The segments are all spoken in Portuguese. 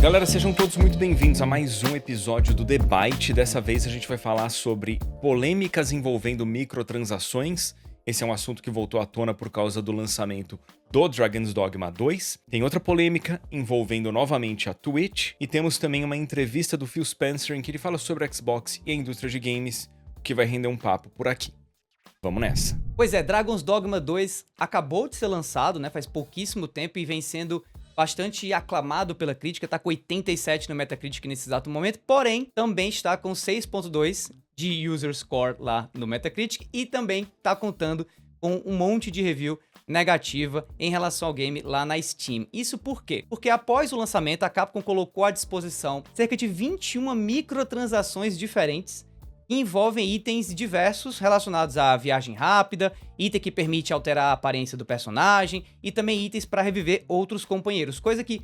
Galera, sejam todos muito bem-vindos a mais um episódio do The Byte. Dessa vez a gente vai falar sobre polêmicas envolvendo microtransações. Esse é um assunto que voltou à tona por causa do lançamento do Dragon's Dogma 2. Tem outra polêmica envolvendo novamente a Twitch. E temos também uma entrevista do Phil Spencer em que ele fala sobre a Xbox e a indústria de games, o que vai render um papo por aqui. Vamos nessa. Pois é, Dragon's Dogma 2 acabou de ser lançado, né? Faz pouquíssimo tempo e vem sendo bastante aclamado pela crítica, tá com 87 no Metacritic nesse exato momento, porém também está com 6.2 de user score lá no Metacritic e também tá contando com um monte de review negativa em relação ao game lá na Steam. Isso por quê? Porque após o lançamento, a Capcom colocou à disposição cerca de 21 microtransações diferentes que envolvem itens diversos relacionados à viagem rápida, item que permite alterar a aparência do personagem e também itens para reviver outros companheiros, coisa que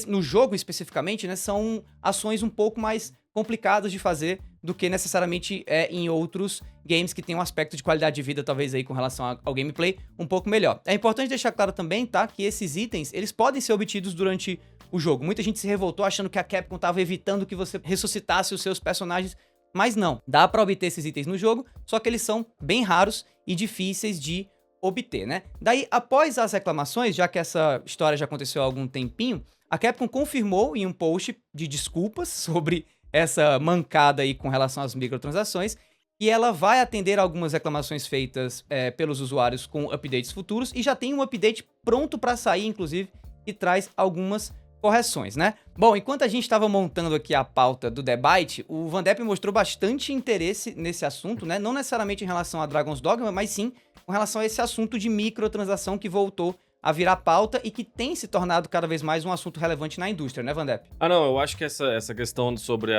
no jogo especificamente, né, são ações um pouco mais complicadas de fazer do que necessariamente em outros games que tem um aspecto de qualidade de vida, talvez aí com relação ao gameplay, um pouco melhor. É importante deixar claro também, tá, que esses itens, eles podem ser obtidos durante o jogo. Muita gente se revoltou achando que a Capcom estava evitando que você ressuscitasse os seus personagens, mas não, dá pra obter esses itens no jogo, só que eles são bem raros e difíceis de obter, né? Daí, após as reclamações, já que essa história já aconteceu há algum tempinho, a Capcom confirmou em um post de desculpas sobre essa mancada aí com relação às microtransações, e ela vai atender algumas reclamações feitas pelos usuários com updates futuros, e já tem um update pronto pra sair, inclusive, que traz algumas correções, né? Bom, enquanto a gente estava montando aqui a pauta do The Byte, o Vandep mostrou bastante interesse nesse assunto, né? Não necessariamente em relação a Dragon's Dogma, mas sim com relação a esse assunto de microtransação que voltou a virar pauta e que tem se tornado cada vez mais um assunto relevante na indústria, né, Vandep? Não, eu acho que essa questão sobre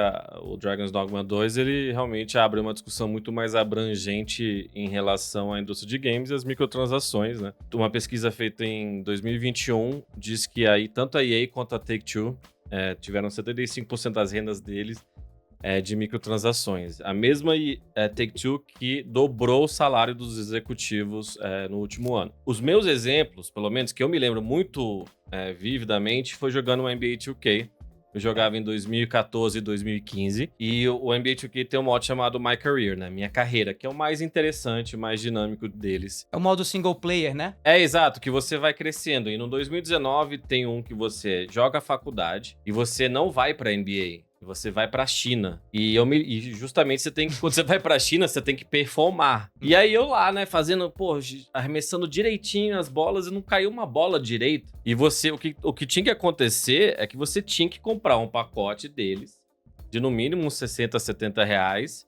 o Dragon's Dogma 2, ele realmente abre uma discussão muito mais abrangente em relação à indústria de games e as microtransações, né? Uma pesquisa feita em 2021 diz que aí tanto a EA quanto a Take-Two tiveram 75% das rendas deles de microtransações. A mesma Take-Two que dobrou o salário dos executivos no último ano. Os meus exemplos, pelo menos, que eu me lembro muito vividamente, foi jogando o NBA 2K. Eu jogava em 2014 e 2015. E o NBA 2K tem um modo chamado My Career, né? Minha carreira, que é o mais interessante, mais dinâmico deles. É o modo single player, né? Exato, que você vai crescendo. E no 2019 tem um que você joga a faculdade e você não vai pra NBA. Você vai pra China. E justamente quando você vai pra China, você tem que performar. E aí eu lá, né, fazendo, arremessando direitinho as bolas e não caiu uma bola direito. E o que tinha que acontecer é que você tinha que comprar um pacote deles, de no mínimo uns 60, 70 reais,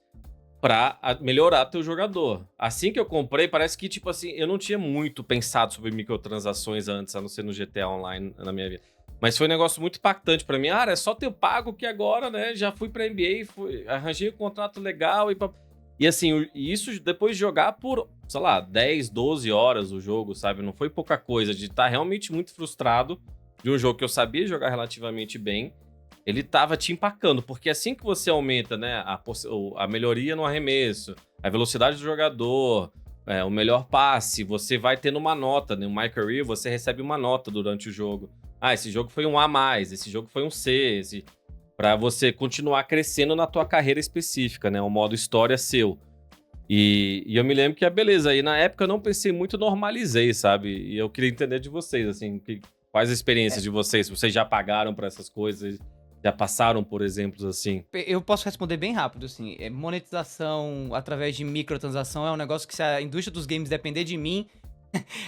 pra melhorar teu jogador. Assim que eu comprei, parece que, tipo assim, eu não tinha muito pensado sobre microtransações antes, a não ser no GTA Online na minha vida. Mas foi um negócio muito impactante pra mim. É só ter pago que agora, né, já fui pra NBA, arranjei um contrato legal e assim, isso depois de jogar por, sei lá, 10, 12 horas o jogo, sabe? Não foi pouca coisa, de estar realmente muito frustrado de um jogo que eu sabia jogar relativamente bem. Ele tava te empacando, porque assim que você aumenta, né, a melhoria no arremesso, a velocidade do jogador, o melhor passe, você vai tendo uma nota, né? No My Career você recebe uma nota durante o jogo. Esse jogo foi um A+, esse jogo foi um C, pra você continuar crescendo na tua carreira específica, né? O modo história seu. E eu me lembro que, beleza, aí na época eu não pensei muito, normalizei, sabe? E eu queria entender de vocês, assim, quais as experiências de vocês? Vocês já pagaram pra essas coisas? Já passaram por exemplos assim? Eu posso responder bem rápido, assim. Monetização através de microtransação é um negócio que, se a indústria dos games depender de mim,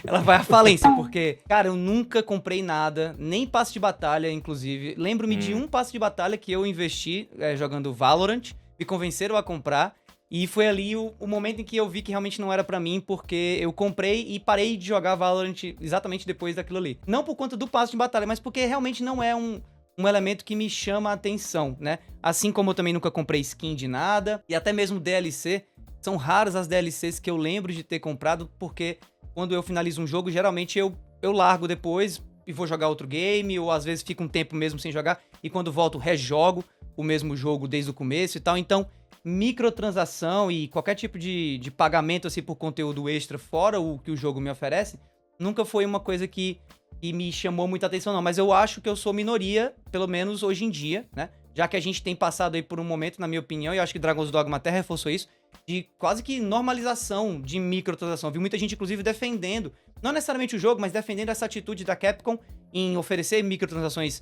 ela vai à falência, porque, cara, eu nunca comprei nada, nem passe de batalha, inclusive. Lembro-me de um passe de batalha que eu investi jogando Valorant, me convenceram a comprar, e foi ali o momento em que eu vi que realmente não era pra mim, porque eu comprei e parei de jogar Valorant exatamente depois daquilo ali. Não por conta do passe de batalha, mas porque realmente não é um elemento que me chama a atenção, né? Assim como eu também nunca comprei skin de nada, e até mesmo DLC, são raras as DLCs que eu lembro de ter comprado, porque quando eu finalizo um jogo, geralmente eu largo depois e vou jogar outro game, ou às vezes fico um tempo mesmo sem jogar, e quando volto rejogo o mesmo jogo desde o começo e tal. Então, microtransação e qualquer tipo de pagamento assim por conteúdo extra fora o que o jogo me oferece, nunca foi uma coisa que que me chamou muita atenção, não. Mas eu acho que eu sou minoria, pelo menos hoje em dia, né? Já que a gente tem passado aí por um momento, na minha opinião, e eu acho que Dragon's Dogma até reforçou isso, de quase que normalização de microtransação. Vi muita gente, inclusive, defendendo, não necessariamente o jogo, mas defendendo essa atitude da Capcom em oferecer microtransações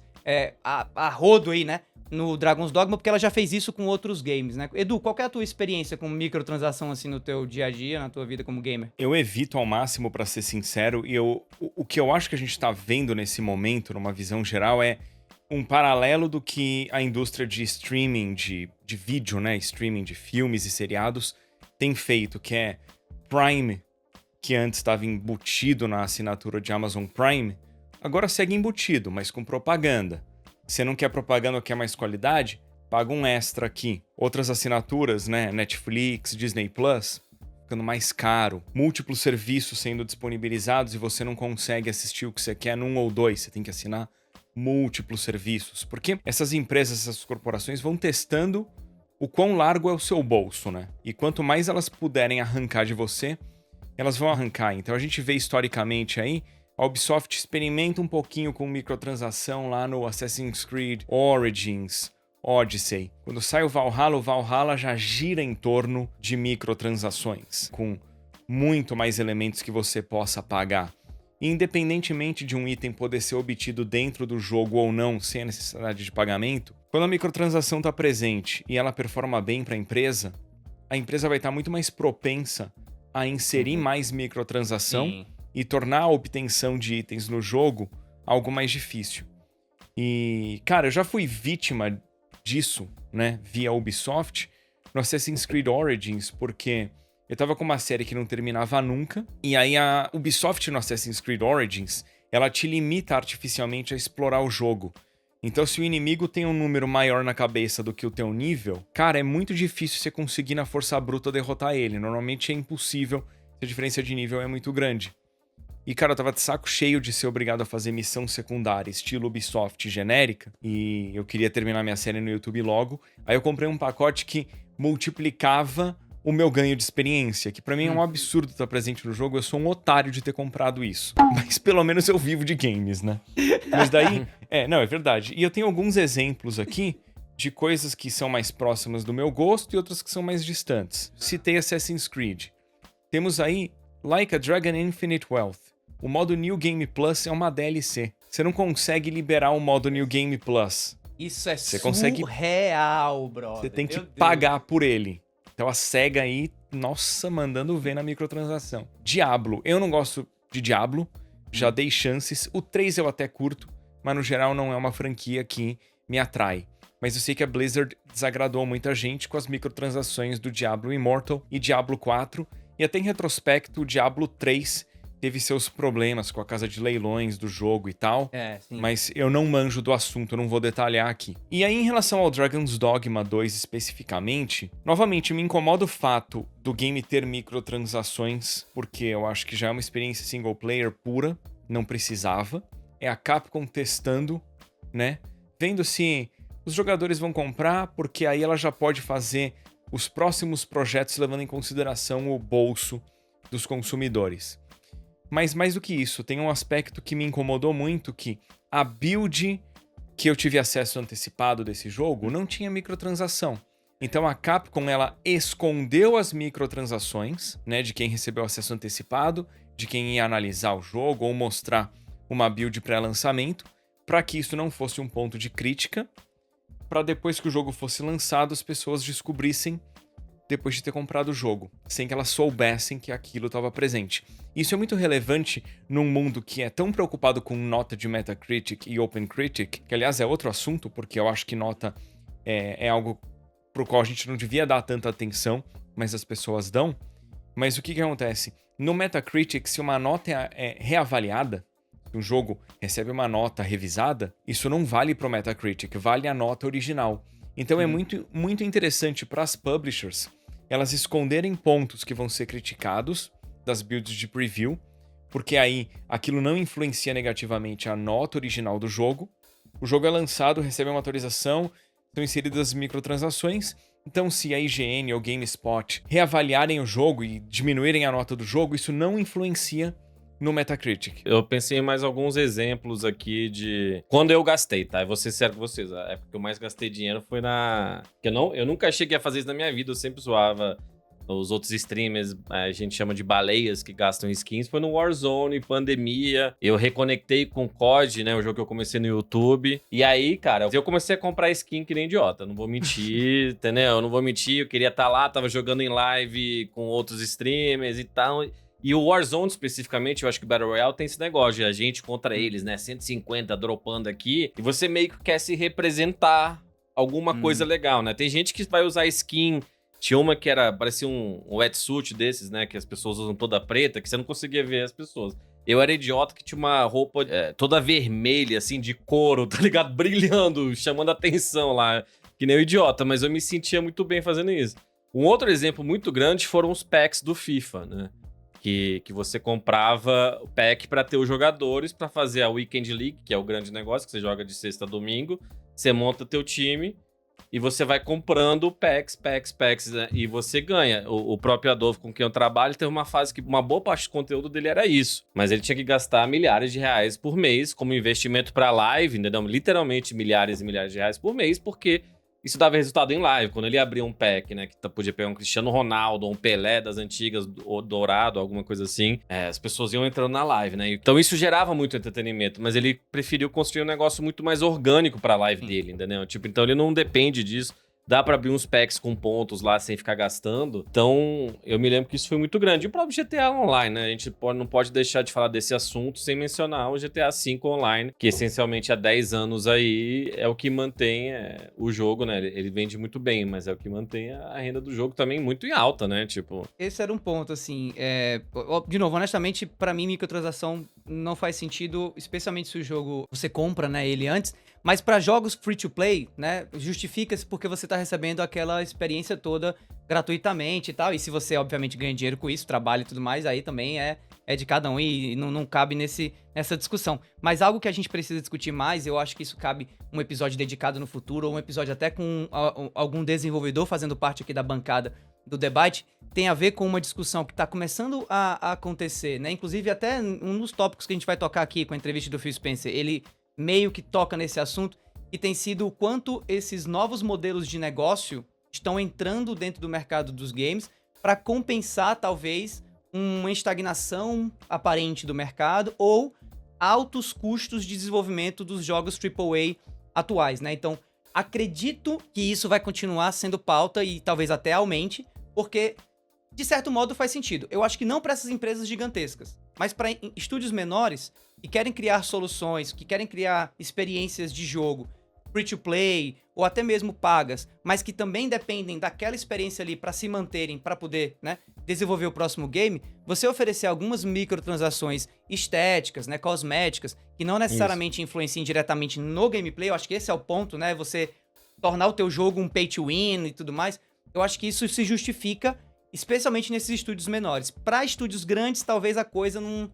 a rodo aí, né? No Dragon's Dogma, porque ela já fez isso com outros games, né? Edu, qual que é a tua experiência com microtransação, assim, no teu dia a dia, na tua vida como gamer? Eu evito ao máximo, pra ser sincero, e o que eu acho que a gente tá vendo nesse momento, numa visão geral, é um paralelo do que a indústria de streaming, de vídeo, né? Streaming de filmes e seriados tem feito, que é Prime, que antes estava embutido na assinatura de Amazon Prime, agora segue embutido, mas com propaganda. Você não quer propaganda ou quer mais qualidade? Paga um extra aqui. Outras assinaturas, né? Netflix, Disney Plus, ficando mais caro. Múltiplos serviços sendo disponibilizados e você não consegue assistir o que você quer num ou dois. Você tem que assinar múltiplos serviços. Porque essas empresas, essas corporações vão testando o quão largo é o seu bolso, né? E quanto mais elas puderem arrancar de você, elas vão arrancar. Então a gente vê historicamente aí, a Ubisoft experimenta um pouquinho com microtransação lá no Assassin's Creed Origins, Odyssey. Quando sai o Valhalla já gira em torno de microtransações, com muito mais elementos que você possa pagar. E independentemente de um item poder ser obtido dentro do jogo ou não, sem a necessidade de pagamento, quando a microtransação está presente e ela performa bem para a empresa vai estar muito mais propensa a inserir mais microtransação. Sim. E tornar a obtenção de itens no jogo algo mais difícil. E, cara, eu já fui vítima disso, né, via Ubisoft, no Assassin's Creed Origins, porque eu tava com uma série que não terminava nunca, e aí a Ubisoft no Assassin's Creed Origins, ela te limita artificialmente a explorar o jogo. Então, se o inimigo tem um número maior na cabeça do que o teu nível, cara, é muito difícil você conseguir na força bruta derrotar ele. Normalmente é impossível, se a diferença de nível é muito grande. E, cara, eu tava de saco cheio de ser obrigado a fazer missão secundária, estilo Ubisoft genérica, e eu queria terminar minha série no YouTube logo. Aí eu comprei um pacote que multiplicava o meu ganho de experiência, que pra mim é um absurdo estar presente no jogo, eu sou um otário de ter comprado isso. Mas pelo menos eu vivo de games, né? Mas daí... não, é verdade. E eu tenho alguns exemplos aqui de coisas que são mais próximas do meu gosto e outras que são mais distantes. Citei Assassin's Creed. Temos aí Like a Dragon Infinite Wealth. O modo New Game Plus é uma DLC. Você não consegue liberar o modo New Game Plus. Isso é surreal, brother. Você tem que pagar por ele. Então a SEGA aí, nossa, mandando ver na microtransação. Diablo. Eu não gosto de Diablo. Já dei chances. O 3 eu até curto, mas no geral não é uma franquia que me atrai. Mas eu sei que a Blizzard desagradou muita gente com as microtransações do Diablo Immortal e Diablo 4. E até em retrospecto, o Diablo 3 teve seus problemas com a casa de leilões do jogo e tal, Sim. Mas eu não manjo do assunto, eu não vou detalhar aqui. E aí, em relação ao Dragon's Dogma 2 especificamente, novamente, me incomoda o fato do game ter microtransações, porque eu acho que já é uma experiência single player pura, não precisava. É a Capcom testando, né? Vendo se os jogadores vão comprar, porque aí ela já pode fazer os próximos projetos levando em consideração o bolso dos consumidores. Mas mais do que isso, tem um aspecto que me incomodou muito, que a build que eu tive acesso antecipado desse jogo não tinha microtransação. Então a Capcom, ela escondeu as microtransações, né, de quem recebeu acesso antecipado, de quem ia analisar o jogo ou mostrar uma build pré-lançamento, para que isso não fosse um ponto de crítica, para depois que o jogo fosse lançado as pessoas descobrissem depois de ter comprado o jogo, sem que elas soubessem que aquilo estava presente. Isso é muito relevante num mundo que é tão preocupado com nota de Metacritic e OpenCritic, que aliás é outro assunto, porque eu acho que nota é algo pro qual a gente não devia dar tanta atenção, mas as pessoas dão. Mas o que acontece? No Metacritic, se uma nota é reavaliada, se um jogo recebe uma nota revisada, isso não vale pro Metacritic, vale a nota original. Então é muito, muito interessante para as publishers elas esconderem pontos que vão ser criticados das builds de preview, porque aí aquilo não influencia negativamente a nota original do jogo. O jogo é lançado, recebe uma atualização, são inseridas microtransações. Então, se a IGN ou GameSpot reavaliarem o jogo e diminuírem a nota do jogo, isso não influencia no Metacritic? Eu pensei em mais alguns exemplos aqui de quando eu gastei, tá? Eu vou ser sério com vocês. A época que eu mais gastei dinheiro foi na... Eu nunca cheguei a fazer isso na minha vida. Eu sempre zoava os outros streamers, a gente chama de baleias, que gastam skins. Foi no Warzone, pandemia. Eu reconectei com o COD, né? O jogo que eu comecei no YouTube. E aí, cara, eu comecei a comprar skin que nem idiota. Não vou mentir, entendeu? Eu não vou mentir. Eu queria estar lá, tava jogando em live com outros streamers e tal. E o Warzone, especificamente, eu acho que o Battle Royale tem esse negócio de a gente contra eles, né? 150 dropando aqui. E você meio que quer se representar alguma coisa legal, né? Tem gente que vai usar skin. Tinha uma que parecia um wetsuit desses, né? Que as pessoas usam toda preta, que você não conseguia ver as pessoas. Eu era idiota que tinha uma roupa toda vermelha, assim, de couro, tá ligado? Brilhando, chamando atenção lá. Que nem o idiota, mas eu me sentia muito bem fazendo isso. Um outro exemplo muito grande foram os packs do FIFA, né? Que você comprava o pack para ter os jogadores para fazer a Weekend League, que é o grande negócio, que você joga de sexta a domingo, você monta teu time e você vai comprando packs, né? E você ganha. O próprio Adolfo, com quem eu trabalho, teve uma fase que uma boa parte do conteúdo dele era isso, mas ele tinha que gastar milhares de reais por mês como investimento para live, entendeu? Literalmente milhares e milhares de reais por mês, porque isso dava resultado em live. Quando ele abria um pack, né, que podia pegar um Cristiano Ronaldo ou um Pelé das antigas, ou Dourado, alguma coisa assim, as pessoas iam entrando na live, né? Então isso gerava muito entretenimento, mas ele preferiu construir um negócio muito mais orgânico pra live dele, entendeu? Tipo, então ele não depende disso. Dá pra abrir uns packs com pontos lá sem ficar gastando. Então, eu me lembro que isso foi muito grande. E o próprio GTA Online, né? A gente não pode deixar de falar desse assunto sem mencionar o GTA V Online, que essencialmente há 10 anos aí é o que mantém o jogo, né? Ele vende muito bem, mas é o que mantém a renda do jogo também muito em alta, né? Tipo... Esse era um ponto, assim, de novo, honestamente, pra mim, microtransação não faz sentido, especialmente se o jogo, você compra, né, ele antes, mas pra jogos free-to-play, né, justifica-se porque você tá recebendo aquela experiência toda gratuitamente e tal, e se você, obviamente, ganha dinheiro com isso, trabalha e tudo mais, aí também é de cada um e não cabe nessa discussão. Mas algo que a gente precisa discutir mais, eu acho que isso cabe um episódio dedicado no futuro, ou um episódio até com algum desenvolvedor fazendo parte aqui da bancada do debate, tem a ver com uma discussão que está começando a acontecer, né? Inclusive, até um dos tópicos que a gente vai tocar aqui com a entrevista do Phil Spencer, ele meio que toca nesse assunto, que tem sido o quanto esses novos modelos de negócio estão entrando dentro do mercado dos games para compensar, talvez, uma estagnação aparente do mercado ou altos custos de desenvolvimento dos jogos AAA atuais, né? Então, acredito que isso vai continuar sendo pauta e talvez até aumente, porque, de certo modo, faz sentido. Eu acho que não para essas empresas gigantescas, mas para estúdios menores que querem criar soluções, que querem criar experiências de jogo free-to-play ou até mesmo pagas, mas que também dependem daquela experiência ali para se manterem, para poder, né, desenvolver o próximo game, você oferecer algumas microtransações estéticas, né, cosméticas, que não necessariamente influenciem diretamente no gameplay, eu acho que esse é o ponto, né, você tornar o teu jogo um pay to win e tudo mais, eu acho que isso se justifica, especialmente nesses estúdios menores. Para estúdios grandes, talvez a coisa não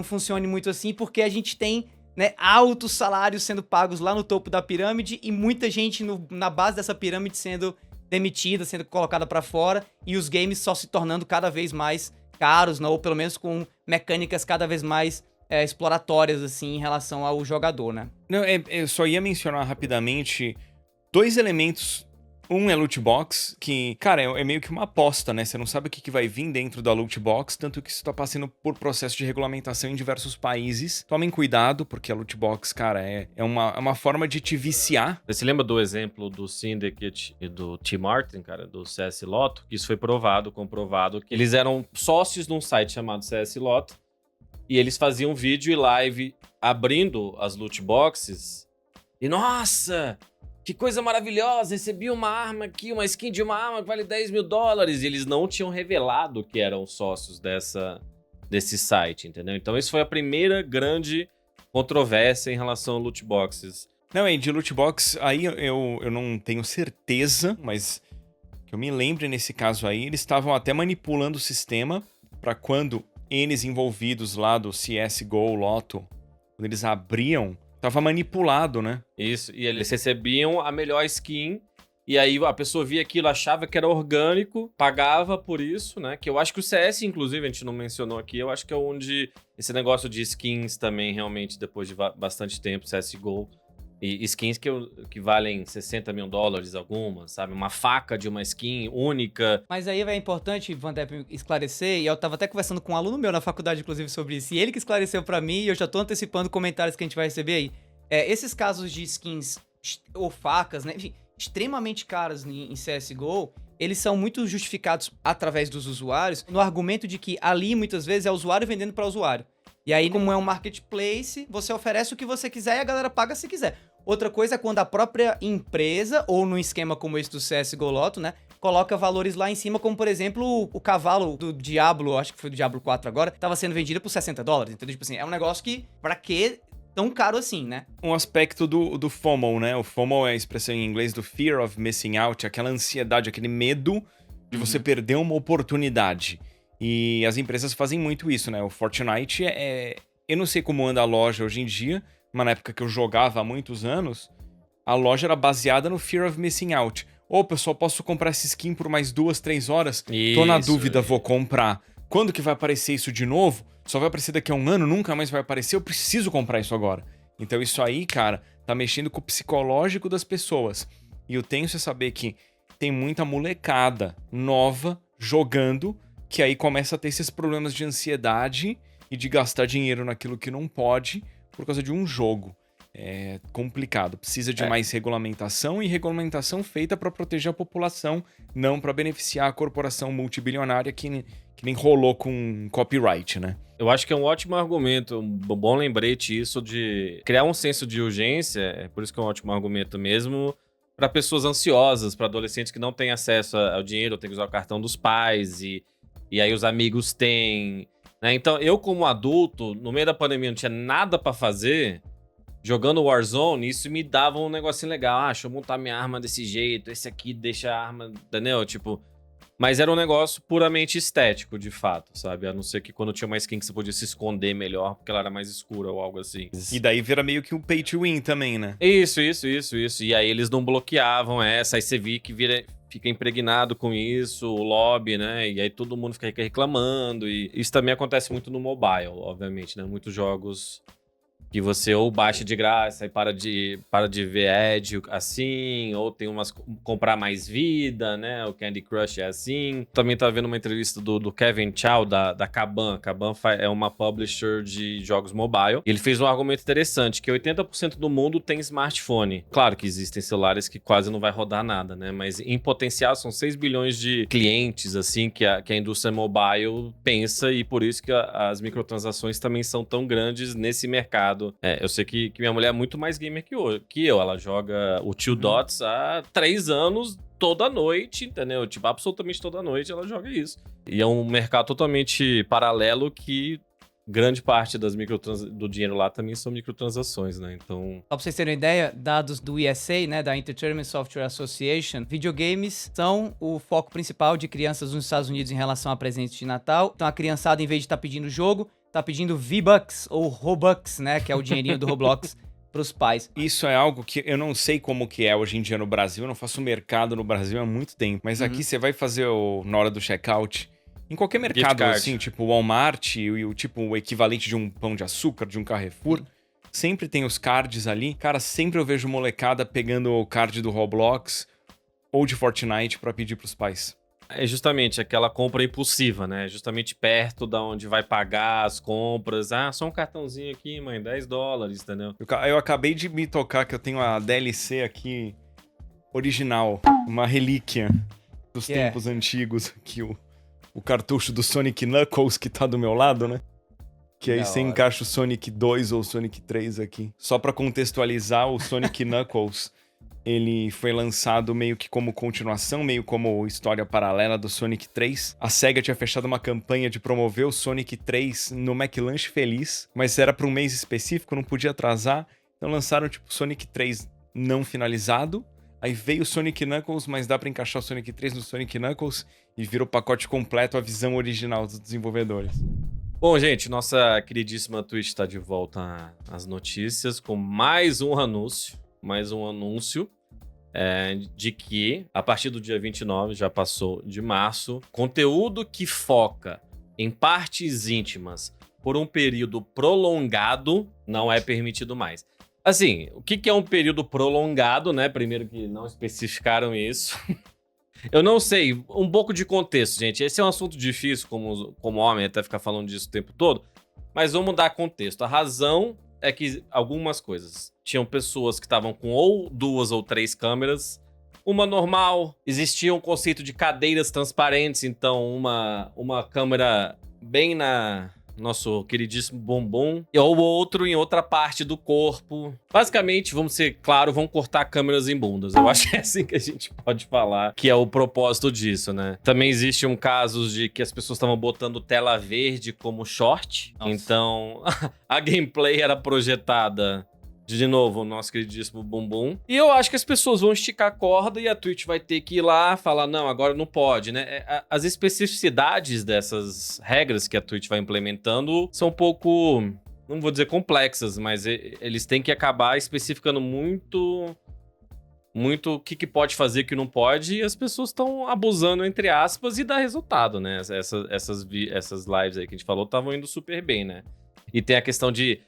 funcione muito assim, porque a gente tem, né, altos salários sendo pagos lá no topo da pirâmide e muita gente na base dessa pirâmide sendo demitida, sendo colocada pra fora e os games só se tornando cada vez mais caros, né, ou pelo menos com mecânicas cada vez mais exploratórias, assim, em relação ao jogador, né? Não, eu só ia mencionar rapidamente 2 elementos. Um é loot box, que, cara, é meio que uma aposta, né? Você não sabe o que vai vir dentro da loot box, tanto que isso tá passando por processo de regulamentação em diversos países. Tomem cuidado, porque a loot box, cara, é uma forma de te viciar. Você se lembra do exemplo do Syndicate e do Team Martin, cara, do CS Lotto? Isso foi comprovado, que eles eram sócios num site chamado CS Lotto, e eles faziam vídeo e live abrindo as loot boxes, e nossa... Que coisa maravilhosa, recebi uma arma aqui, uma skin de uma arma que vale $10 mil. E eles não tinham revelado que eram sócios desse site, entendeu? Então isso foi a primeira grande controvérsia em relação a loot boxes. Não, de loot box, aí eu não tenho certeza, mas que eu me lembre nesse caso aí, eles estavam até manipulando o sistema para quando eles envolvidos lá do CSGO, Lotto, quando eles abriam... Tava manipulado, né? Isso, e eles recebiam a melhor skin E aí a pessoa via aquilo, achava que era orgânico, pagava por isso, né? Que eu acho que o CS, inclusive, a gente não mencionou aqui, eu acho que é onde esse negócio de skins também, realmente, depois de bastante tempo, CSGO, e skins que valem $60 mil algumas, sabe? Uma faca de uma skin única. Mas aí é importante, Van Depp, esclarecer, e eu tava até conversando com um aluno meu na faculdade, inclusive, sobre isso, e ele que esclareceu pra mim, e eu já tô antecipando comentários que a gente vai receber aí. Esses casos de skins ou facas, né? Enfim, extremamente caras em CSGO, eles são muito justificados através dos usuários, no argumento de que ali, muitas vezes, é o usuário vendendo para o usuário. E aí, como é um marketplace, você oferece o que você quiser e a galera paga se quiser. Outra coisa é quando a própria empresa, ou num esquema como esse do CSGO Loto, né, coloca valores lá em cima, como, por exemplo, o cavalo do Diablo, acho que foi do Diablo 4 agora, tava sendo vendido por $60. Então, tipo assim, é um negócio que, pra quê tão caro assim, né? Um aspecto do FOMO, né? O FOMO é a expressão em inglês do Fear of Missing Out, aquela ansiedade, aquele medo de você perder uma oportunidade. E as empresas fazem muito isso, né? O Fortnite eu não sei como anda a loja hoje em dia, mas na época que eu jogava há muitos anos, a loja era baseada no Fear of Missing Out. Ô, pessoal, posso comprar essa skin por mais 2, 3 horas? Tô na dúvida, vou comprar. Quando que vai aparecer isso de novo? Só vai aparecer daqui a um ano, nunca mais vai aparecer, eu preciso comprar isso agora. Então isso aí, cara, tá mexendo com o psicológico das pessoas. E o tenso é saber que tem muita molecada nova jogando, que aí começa a ter esses problemas de ansiedade e de gastar dinheiro naquilo que não pode por causa de um jogo. É complicado, precisa de mais regulamentação, e regulamentação feita para proteger a população, não para beneficiar a corporação multibilionária que nem rolou com copyright, né? Eu acho que é um ótimo argumento, um bom lembrete isso de criar um senso de urgência, é por isso que é um ótimo argumento mesmo, para pessoas ansiosas, para adolescentes que não têm acesso ao dinheiro, tem que usar o cartão dos pais, e aí os amigos têm, né? Então, eu como adulto, no meio da pandemia não tinha nada para fazer, jogando Warzone, isso me dava um negocinho legal. Deixa eu montar minha arma desse jeito, esse aqui deixa a arma, entendeu? Tipo, mas era um negócio puramente estético, de fato, sabe? A não ser que quando tinha uma skin que você podia se esconder melhor, porque ela era mais escura ou algo assim. E daí vira meio que um pay to win também, né? Isso. E aí eles não bloqueavam essa, aí você via que fica impregnado com isso, o lobby, né? E aí todo mundo fica reclamando. E isso também acontece muito no mobile, obviamente, né? Muitos jogos que você ou baixa de graça e para de ver ad assim, ou tem umas comprar mais vida, né? O Candy Crush é assim. Também tá vendo uma entrevista do Kevin Chow, da Kaban. Kaban é uma publisher de jogos mobile. Ele fez um argumento interessante, que 80% do mundo tem smartphone. Claro que existem celulares que quase não vai rodar nada, né? Mas em potencial são 6 bilhões de clientes, assim, que a indústria mobile pensa, e por isso que as microtransações também são tão grandes nesse mercado. Eu sei que minha mulher é muito mais gamer que eu. Ela joga o Two Dots há 3 anos, toda noite, entendeu? Tipo, absolutamente toda noite ela joga isso. E é um mercado totalmente paralelo que grande parte do dinheiro lá também são microtransações, né? Então... Só pra vocês terem uma ideia, dados do ESA, né, da Entertainment Software Association, videogames são o foco principal de crianças nos Estados Unidos em relação a presentes de Natal. Então a criançada, em vez de estar pedindo jogo, tá pedindo V-Bucks ou Robux, né, que é o dinheirinho do Roblox, pros pais. Isso é algo que eu não sei como que é hoje em dia no Brasil, eu não faço mercado no Brasil há muito tempo, mas aqui você vai fazer na hora do checkout, em qualquer mercado assim, tipo Walmart, o equivalente de um Pão de Açúcar, de um Carrefour, sempre tem os cards ali. Cara, sempre eu vejo molecada pegando o card do Roblox ou de Fortnite pra pedir pros pais. É justamente aquela compra impulsiva, né? Justamente perto da onde vai pagar as compras. Só um cartãozinho aqui, mãe, $10, entendeu? Eu acabei de me tocar que eu tenho a DLC aqui original, uma relíquia dos tempos antigos, aqui o cartucho do Sonic Knuckles que tá do meu lado, né? Que aí você encaixa o Sonic 2 ou o Sonic 3 aqui. Só pra contextualizar, o Sonic Knuckles... ele foi lançado meio que como continuação, meio como história paralela do Sonic 3. A SEGA tinha fechado uma campanha de promover o Sonic 3 no McLanche Feliz, mas era para um mês específico, não podia atrasar. Então lançaram tipo Sonic 3 não finalizado. Aí veio o Sonic Knuckles, mas dá para encaixar o Sonic 3 no Sonic Knuckles e vira o pacote completo, a visão original dos desenvolvedores. Bom, gente, nossa queridíssima Twitch está de volta às notícias com mais um anúncio. de que, a partir do dia 29, já passou de março, conteúdo que foca em partes íntimas por um período prolongado não é permitido mais. Assim, o que é um período prolongado, né? Primeiro que não especificaram isso. Eu não sei, um pouco de contexto, gente. Esse é um assunto difícil, como homem, até ficar falando disso o tempo todo. Mas vamos dar contexto. A razão é que algumas coisas. Tinham pessoas que estavam com ou 2 ou 3 câmeras. Uma normal. Existia um conceito de cadeiras transparentes. Então, uma câmera bem na nosso queridíssimo bumbum, ou outro em outra parte do corpo. Basicamente, vamos ser claro, vão cortar câmeras em bundas. Eu acho que é assim que a gente pode falar, que é o propósito disso, né? Também existem casos de que as pessoas estavam botando tela verde como short. Nossa. Então, a gameplay era projetada de novo, o nosso queridíssimo bumbum. E eu acho que as pessoas vão esticar a corda e a Twitch vai ter que ir lá falar, não, agora não pode, né? As especificidades dessas regras que a Twitch vai implementando são um pouco, não vou dizer complexas, mas eles têm que acabar especificando muito o que pode fazer e o que não pode, e as pessoas estão abusando, entre aspas, e dá resultado, né? Essas lives aí que a gente falou estavam indo super bem, né? E tem a questão de,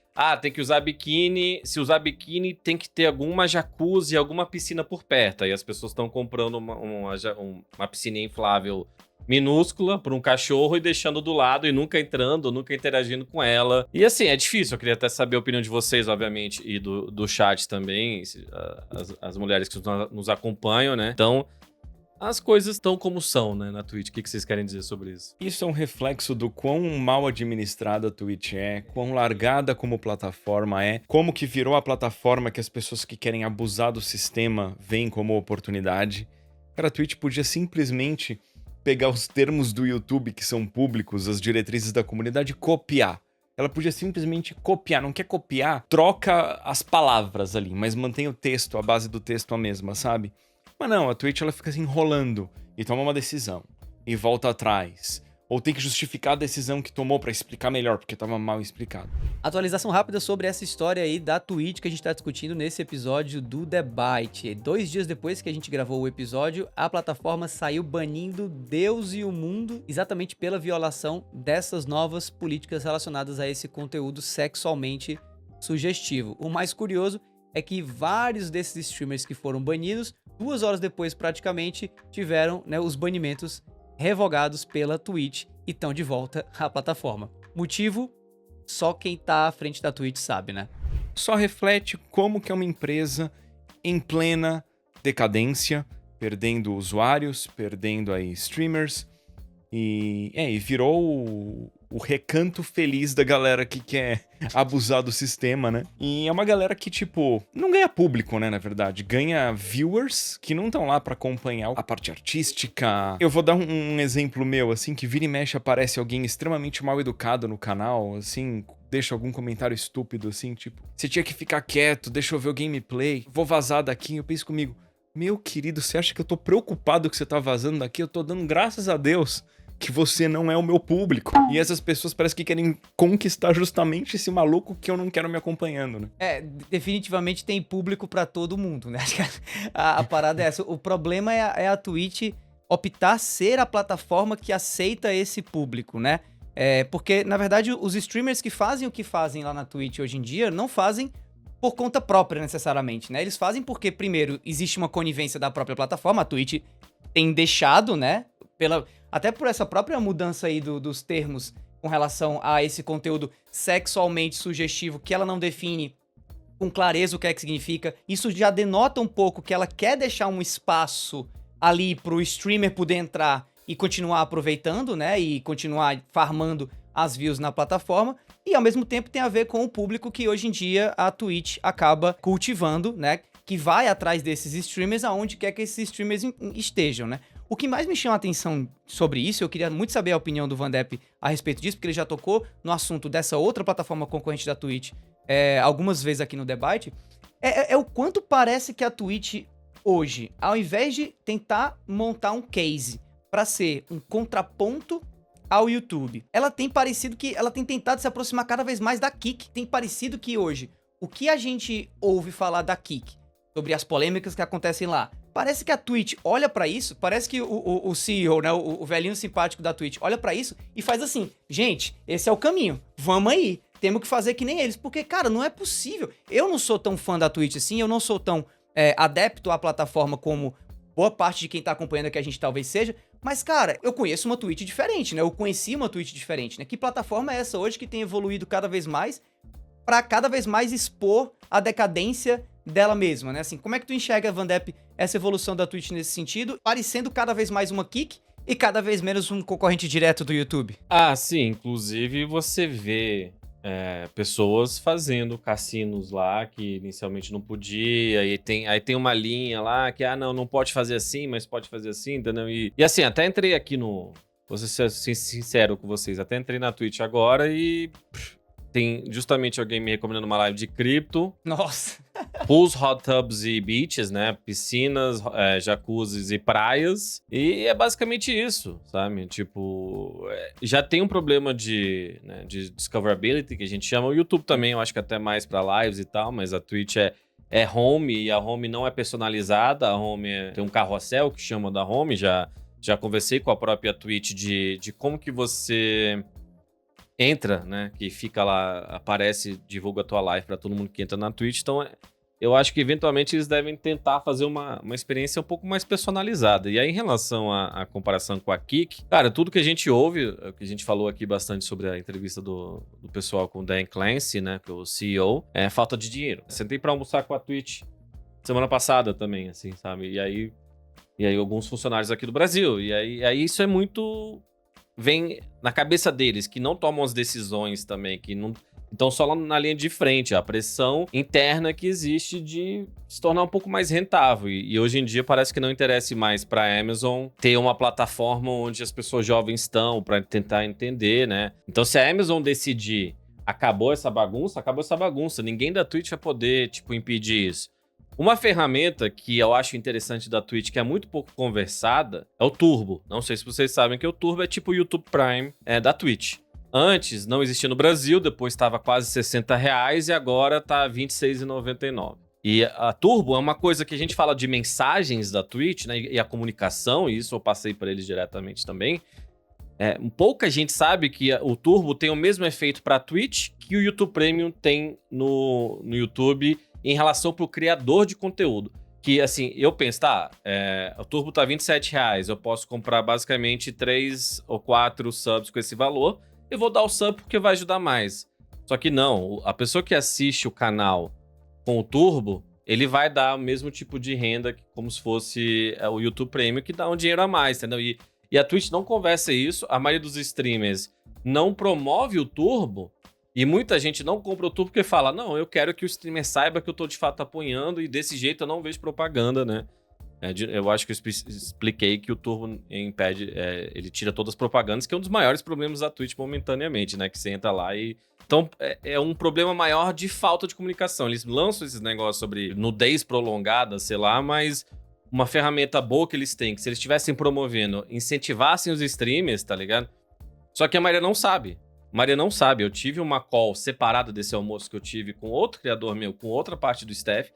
tem que usar biquíni. Se usar biquíni, tem que ter alguma jacuzzi, alguma piscina por perto. Aí as pessoas estão comprando uma piscina inflável minúscula para um cachorro e deixando do lado e nunca entrando, nunca interagindo com ela. E assim, é difícil. Eu queria até saber a opinião de vocês, obviamente, e do chat também, as mulheres que nos acompanham, né? Então, as coisas estão como são, né, na Twitch. O que vocês querem dizer sobre isso? Isso é um reflexo do quão mal administrada a Twitch é, quão largada como plataforma é, como que virou a plataforma que as pessoas que querem abusar do sistema veem como oportunidade. Cara, a Twitch podia simplesmente pegar os termos do YouTube que são públicos, as diretrizes da comunidade, e copiar. Ela podia simplesmente copiar. Não quer copiar? Troca as palavras ali, mas mantém o texto, a base do texto a mesma, sabe? Mas não, a Twitch ela fica se enrolando e toma uma decisão e volta atrás. Ou tem que justificar a decisão que tomou pra explicar melhor, porque tava mal explicado. Atualização rápida sobre essa história aí da Twitch que a gente tá discutindo nesse episódio do The Byte. 2 dias depois que a gente gravou o episódio, a plataforma saiu banindo Deus e o mundo exatamente pela violação dessas novas políticas relacionadas a esse conteúdo sexualmente sugestivo. O mais curioso é que vários desses streamers que foram banidos, 2 horas depois praticamente, tiveram, né, os banimentos revogados pela Twitch e estão de volta à plataforma. Motivo? Só quem tá à frente da Twitch sabe, né? Só reflete como que é uma empresa em plena decadência, perdendo usuários, perdendo aí streamers, e virou o recanto feliz da galera que quer abusar do sistema, né? E é uma galera que, tipo, não ganha público, né, na verdade. Ganha viewers que não estão lá pra acompanhar a parte artística. Eu vou dar um exemplo meu, assim, que vira e mexe aparece alguém extremamente mal educado no canal, assim, deixa algum comentário estúpido, assim, tipo, você tinha que ficar quieto, deixa eu ver o gameplay, vou vazar daqui. Eu penso comigo, meu querido, você acha que eu tô preocupado que você tá vazando daqui? Eu tô dando graças a Deus que você não é o meu público. E essas pessoas parecem que querem conquistar justamente esse maluco que eu não quero me acompanhando, né? Definitivamente tem público pra todo mundo, né? Acho que a parada é essa. O problema é a Twitch optar ser a plataforma que aceita esse público, né? Porque, na verdade, os streamers que fazem o que fazem lá na Twitch hoje em dia não fazem por conta própria, necessariamente, né? Eles fazem porque, primeiro, existe uma conivência da própria plataforma. A Twitch tem deixado, né? Até por essa própria mudança aí dos termos com relação a esse conteúdo sexualmente sugestivo, que ela não define com clareza o que é que significa. Isso já denota um pouco que ela quer deixar um espaço ali pro streamer poder entrar e continuar aproveitando, né? E continuar farmando as views na plataforma. E ao mesmo tempo tem a ver com o público que hoje em dia a Twitch acaba cultivando, né? Que vai atrás desses streamers aonde quer que esses streamers estejam, né? O que mais me chama a atenção sobre isso, eu queria muito saber a opinião do Vandep a respeito disso, porque ele já tocou no assunto dessa outra plataforma concorrente da Twitch algumas vezes aqui no The Byte, é o quanto parece que a Twitch hoje, ao invés de tentar montar um case para ser um contraponto ao YouTube, ela tem tentado se aproximar cada vez mais da Kick. Tem parecido que hoje, o que a gente ouve falar da Kick sobre as polêmicas que acontecem lá. Parece que a Twitch olha pra isso, parece que o CEO, né, o velhinho simpático da Twitch, olha pra isso e faz assim, gente, esse é o caminho, vamos aí, temos que fazer que nem eles, porque, cara, não é possível. Eu não sou tão fã da Twitch assim, eu não sou tão adepto à plataforma como boa parte de quem tá acompanhando aqui a gente talvez seja, mas, cara, eu conheço uma Twitch diferente, né, eu conheci uma Twitch diferente, né, que plataforma é essa hoje que tem evoluído cada vez mais pra cada vez mais expor a decadência dela mesma, né? Assim, como é que tu enxerga, Vandep, essa evolução da Twitch nesse sentido, parecendo cada vez mais uma Kick e cada vez menos um concorrente direto do YouTube? Ah, sim. Inclusive, você vê pessoas fazendo cassinos lá que inicialmente não podia, e aí tem uma linha lá que, não pode fazer assim, mas pode fazer assim, entendeu? E assim, até entrei aqui no... Vou ser sincero com vocês, até entrei na Twitch agora e... Tem justamente alguém me recomendando uma live de cripto. Nossa. Pools, hot tubs e beaches, né? Piscinas, jacuzzis e praias. E é basicamente isso, sabe? Tipo, já tem um problema de discoverability, que a gente chama. O YouTube também, eu acho que até mais pra lives e tal, mas a Twitch é home, e a home não é personalizada. A home tem um carrossel que chama da home. Já conversei com a própria Twitch de como que você... entra, né, que fica lá, aparece, divulga a tua live pra todo mundo que entra na Twitch. Então, eu acho que eventualmente eles devem tentar fazer uma experiência um pouco mais personalizada. E aí, em relação à comparação com a Kick, cara, tudo que a gente ouve, que a gente falou aqui bastante sobre a entrevista do pessoal com o Dan Clancy, né, que é o CEO, é falta de dinheiro. Sentei pra almoçar com a Twitch semana passada também, assim, sabe? E aí alguns funcionários aqui do Brasil. E aí isso é muito... vem na cabeça deles, que não tomam as decisões também, que não estão só lá na linha de frente, a pressão interna que existe de se tornar um pouco mais rentável. E hoje em dia parece que não interessa mais para a Amazon ter uma plataforma onde as pessoas jovens estão para tentar entender, né? Então, se a Amazon decidir acabou essa bagunça, ninguém da Twitch vai poder, tipo, impedir isso. Uma ferramenta que eu acho interessante da Twitch, que é muito pouco conversada, é o Turbo. Não sei se vocês sabem que o Turbo é tipo o YouTube Prime da Twitch. Antes não existia no Brasil, depois estava quase R$60 e agora tá R$26,99. E a Turbo é uma coisa que a gente fala de mensagens da Twitch, né, e a comunicação, e isso eu passei para eles diretamente também. Pouca gente sabe que o Turbo tem o mesmo efeito para a Twitch que o YouTube Premium tem no YouTube em relação pro criador de conteúdo. Que, assim, eu penso, o Turbo tá R$27, eu posso comprar basicamente 3 ou 4 subs com esse valor, eu vou dar o sub porque vai ajudar mais. Só que não, a pessoa que assiste o canal com o Turbo, ele vai dar o mesmo tipo de renda como se fosse o YouTube Premium, que dá um dinheiro a mais, entendeu? E a Twitch não conversa isso, a maioria dos streamers não promove o Turbo, e muita gente não compra o Turbo porque fala, não, eu quero que o streamer saiba que eu tô de fato apoiando e desse jeito eu não vejo propaganda, né? Eu acho que eu expliquei que o Turbo impede, ele tira todas as propagandas, que é um dos maiores problemas da Twitch momentaneamente, né? Que você entra lá e... Então, é um problema maior de falta de comunicação. Eles lançam esses negócios sobre nudez prolongada, sei lá, mas uma ferramenta boa que eles têm, que se eles estivessem promovendo, incentivassem os streamers, tá ligado? Só que a maioria não sabe. Maria não sabe, eu tive uma call separada desse almoço que eu tive com outro criador meu, com outra parte do staff,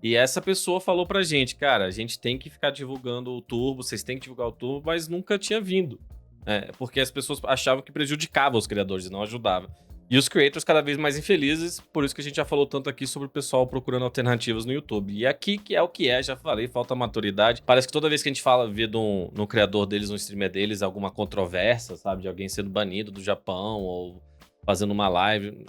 e essa pessoa falou pra gente, cara, a gente tem que ficar divulgando o Turbo, vocês têm que divulgar o Turbo, mas nunca tinha vindo. Porque as pessoas achavam que prejudicava os criadores e não ajudava. E os creators cada vez mais infelizes, por isso que a gente já falou tanto aqui sobre o pessoal procurando alternativas no YouTube. E aqui que é o que já falei, falta maturidade. Parece que toda vez que a gente vê no criador deles, no streamer deles, alguma controvérsia, sabe? De alguém sendo banido do Japão ou fazendo uma live.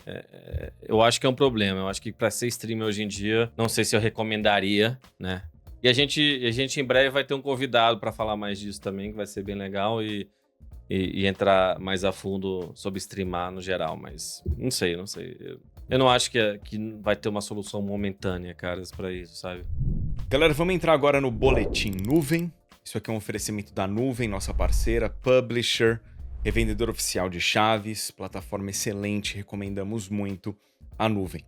Eu acho que é um problema. Eu acho que pra ser streamer hoje em dia, não sei se eu recomendaria, né? E a gente em breve vai ter um convidado pra falar mais disso também, que vai ser bem legal e entrar mais a fundo sobre streamar no geral, mas não sei. Eu não acho que vai ter uma solução momentânea, caras, pra isso, sabe? Galera, vamos entrar agora no Boletim Nuvem. Isso aqui é um oferecimento da Nuvem, nossa parceira, publisher, revendedor oficial de chaves, plataforma excelente, recomendamos muito a Nuvem.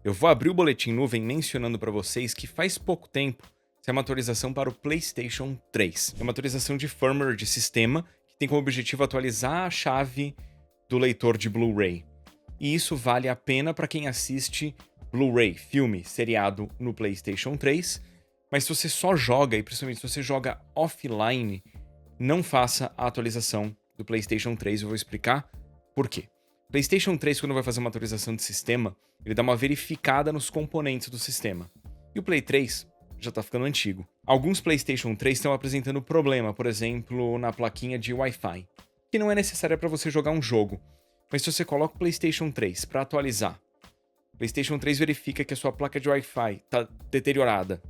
Eu vou abrir o Boletim Nuvem mencionando para vocês que faz pouco tempo saiu uma atualização para o PlayStation 3. É uma atualização de firmware de sistema que tem como objetivo atualizar a chave do leitor de Blu-ray. E isso vale a pena para quem assiste Blu-ray, filme, seriado no PlayStation 3, mas se você só joga, e principalmente se você joga offline, não faça a atualização do PlayStation 3. Eu vou explicar por quê. PlayStation 3, quando vai fazer uma atualização de sistema, ele dá uma verificada nos componentes do sistema. E o Play 3 já tá ficando antigo. Alguns PlayStation 3 estão apresentando problema, por exemplo, na plaquinha de Wi-Fi, que não é necessária para você jogar um jogo. Mas se você coloca o PlayStation 3 para atualizar, o PlayStation 3 verifica que a sua placa de Wi-Fi tá deteriorada,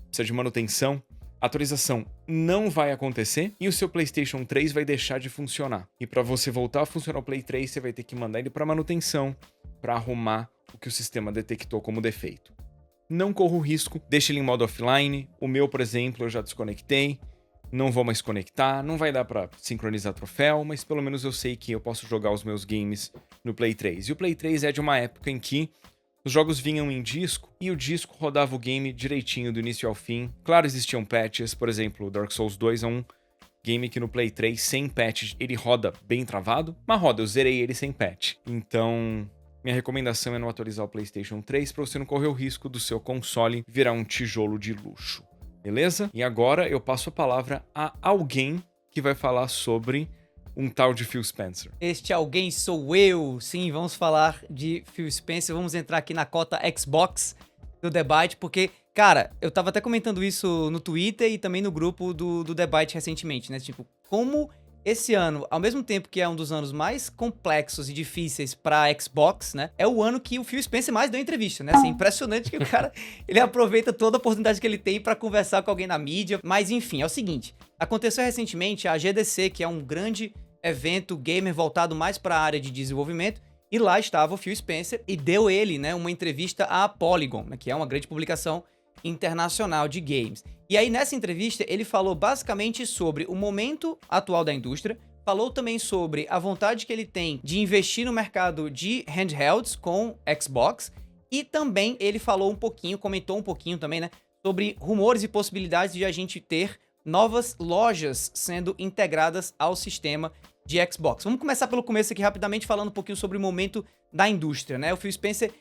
precisa de manutenção, a atualização não vai acontecer e o seu PlayStation 3 vai deixar de funcionar. E para você voltar a funcionar o Play 3, você vai ter que mandar ele para manutenção, para arrumar o que o sistema detectou como defeito. Não corra o risco, deixe ele em modo offline. O meu, por exemplo, eu já desconectei, não vou mais conectar, não vai dar para sincronizar troféu, mas pelo menos eu sei que eu posso jogar os meus games no Play 3. E o Play 3 é de uma época em que os jogos vinham em disco e o disco rodava o game direitinho do início ao fim. Claro, existiam patches, por exemplo, Dark Souls 2 é um game que no Play 3, sem patch, ele roda bem travado, mas roda, eu zerei ele sem patch. Então, minha recomendação é não atualizar o PlayStation 3 para você não correr o risco do seu console virar um tijolo de luxo, beleza? E agora eu passo a palavra a alguém que vai falar sobre um tal de Phil Spencer. Este alguém sou eu. Sim, vamos falar de Phil Spencer. Vamos entrar aqui na cota Xbox do The Byte, porque, cara, eu tava até comentando isso no Twitter e também no grupo do The Byte recentemente, né? Tipo, como esse ano, ao mesmo tempo que é um dos anos mais complexos e difíceis pra Xbox, né? É o ano que o Phil Spencer mais deu entrevista, né? Assim, impressionante que o cara, ele aproveita toda a oportunidade que ele tem pra conversar com alguém na mídia. Mas, enfim, é o seguinte. Aconteceu recentemente a GDC, que é um grande evento gamer voltado mais para a área de desenvolvimento, e lá estava o Phil Spencer e deu ele, né, uma entrevista à Polygon, né, que é uma grande publicação internacional de games. E aí nessa entrevista ele falou basicamente sobre o momento atual da indústria, falou também sobre a vontade que ele tem de investir no mercado de handhelds com Xbox, e também ele falou um pouquinho, comentou um pouquinho também, né, sobre rumores e possibilidades de a gente ter novas lojas sendo integradas ao sistema de Xbox. Vamos começar pelo começo aqui rapidamente, falando um pouquinho sobre o momento da indústria, né? O Phil Spencer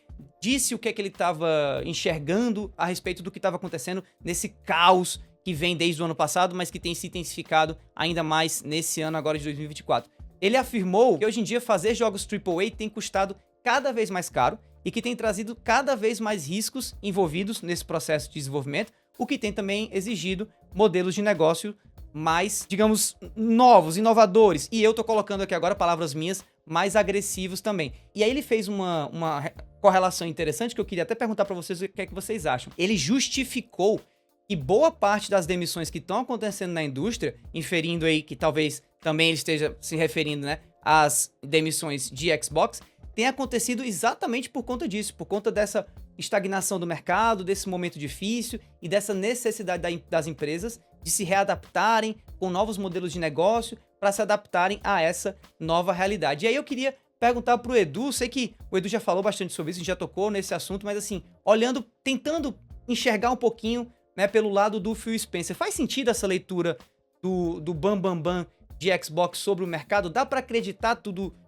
disse o que é que ele estava enxergando a respeito do que estava acontecendo nesse caos que vem desde o ano passado, mas que tem se intensificado ainda mais nesse ano agora de 2024. Ele afirmou que hoje em dia fazer jogos AAA tem custado cada vez mais caro e que tem trazido cada vez mais riscos envolvidos nesse processo de desenvolvimento, o que tem também exigido modelos de negócio mais, digamos, novos, inovadores. E eu tô colocando aqui agora palavras minhas, mais agressivos também. E aí ele fez uma correlação interessante que eu queria até perguntar pra vocês o que é que vocês acham. Ele justificou que boa parte das demissões que estão acontecendo na indústria, inferindo aí que talvez também ele esteja se referindo, né, às demissões de Xbox, tem acontecido exatamente por conta disso, por conta dessa estagnação do mercado, desse momento difícil e dessa necessidade das empresas de se readaptarem com novos modelos de negócio para se adaptarem a essa nova realidade. E aí eu queria perguntar pro Edu, sei que o Edu já falou bastante sobre isso, a gente já tocou nesse assunto, mas assim, olhando, tentando enxergar um pouquinho, né, pelo lado do Phil Spencer, faz sentido essa leitura do bam de Xbox sobre o mercado? Dá para acreditar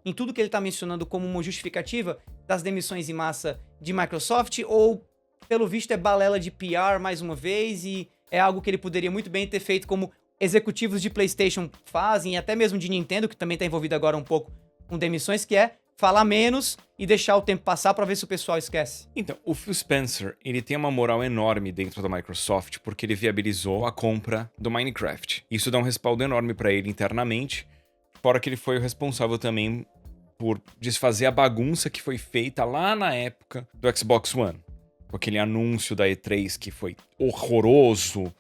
em tudo que ele tá mencionando como uma justificativa das demissões em massa de Microsoft, ou pelo visto é balela de PR mais uma vez e é algo que ele poderia muito bem ter feito como executivos de PlayStation fazem, e até mesmo de Nintendo, que também tá envolvido agora um pouco com demissões, que é falar menos e deixar o tempo passar para ver se o pessoal esquece? Então, o Phil Spencer, ele tem uma moral enorme dentro da Microsoft porque ele viabilizou a compra do Minecraft. Isso dá um respaldo enorme para ele internamente, fora que ele foi o responsável também por desfazer a bagunça que foi feita lá na época do Xbox One. Com aquele anúncio da E3 que foi horroroso.